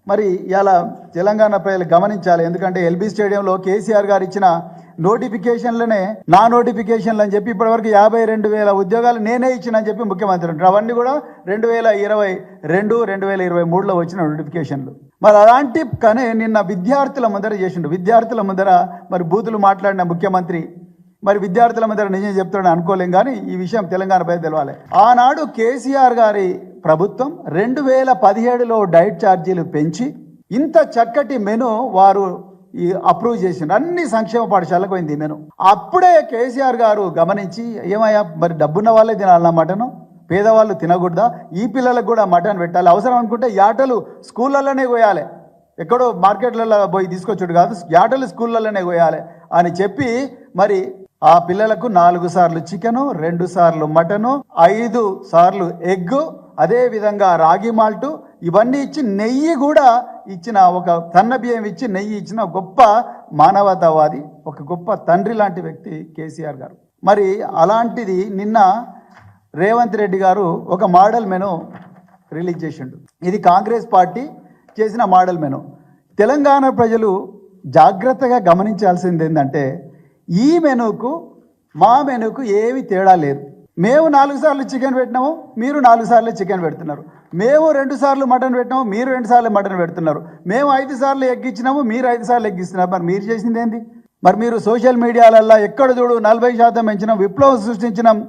మరి ఇలా తెలంగాణ ప్రజలు గమనించాలి. ఎందుకంటే ఎల్బీ స్టేడియంలో కేసీఆర్ గారు ఇచ్చిన నోటిఫికేషన్లనే నా నోటిఫికేషన్లు అని చెప్పి ఇప్పటివరకు 52,000 ఉద్యోగాలు నేనే ఇచ్చినని చెప్పి ముఖ్యమంత్రి అంటారు. అవన్నీ కూడా 2022, 2023లో వచ్చిన నోటిఫికేషన్లు. మరి అలాంటి కానీ నిన్న విద్యార్థుల ముందర చేసిండు. విద్యార్థుల ముందర మరి బూతులు మాట్లాడిన ముఖ్యమంత్రి మరి విద్యార్థుల ముందర నిజం చెప్తాడని అనుకోలేం. కానీ ఈ విషయం తెలంగాణ ప్రజలు తెలవాలి. ఆనాడు కేసీఆర్ గారి ప్రభుత్వం 2017లో డైట్ ఛార్జీలు పెంచి ఇంత చక్కటి మెను వారు అప్రూవ్ చేసిండ్రు. అన్ని సంక్షేమ పాఠశాలకు పోయింది మెను. అప్పుడే కేసీఆర్ గారు గమనించి ఏమయ్యా మరి డబ్బున్న వాళ్ళే తినాలన్నా మటను, పేదవాళ్ళు తినకూడదా, ఈ పిల్లలకు కూడా మటన్ పెట్టాలి, అవసరం అనుకుంటే యాటలు స్కూళ్ళలోనే కోయాలి, ఎక్కడో మార్కెట్లలో పోయి తీసుకొచ్చుడు కాదు, యాటలు స్కూళ్ళలోనే కోయాలి అని చెప్పి మరి ఆ పిల్లలకు 4 సార్లు చికెను, 2 సార్లు మటను, 5 సార్లు ఎగ్గు, అదే విధంగా రాగి మాల్టు ఇవన్నీ ఇచ్చి నెయ్యి కూడా ఇచ్చిన, ఒక సన్న బియ్యం ఇచ్చి నెయ్యి ఇచ్చిన గొప్ప మానవతావాది, ఒక గొప్ప తండ్రి లాంటి వ్యక్తి కేసీఆర్ గారు. మరి అలాంటిది నిన్న రేవంత్ రెడ్డి గారు ఒక మోడల్ మెను రిలీజ్ చేసిండు. ఇది కాంగ్రెస్ పార్టీ చేసిన మోడల్ మెను. తెలంగాణ ప్రజలు జాగ్రత్తగా గమనించాల్సింది ఏంటంటే ఈ మెనుకు మా మెనుకు ఏమి తేడా లేదు. మేము 4 సార్లు చికెన్ పెట్టినాము, మీరు 4 సార్లు చికెన్ పెడుతున్నారు. మేము 2 సార్లు మటన్ పెట్టినాము, మీరు 2 సార్లు మటన్ పెడుతున్నారు. మేము 5 సార్లు ఎగ్ ఇచ్చినాము, మీరు 5 సార్లు ఎగ్ ఇస్తున్నారు. మరి మీరు చేసింది ఏంది? మరి మీరు సోషల్ మీడియాలల్లో ఎక్కడ చూడు 40% పెంచినాం, విప్లవం సృష్టించినాం,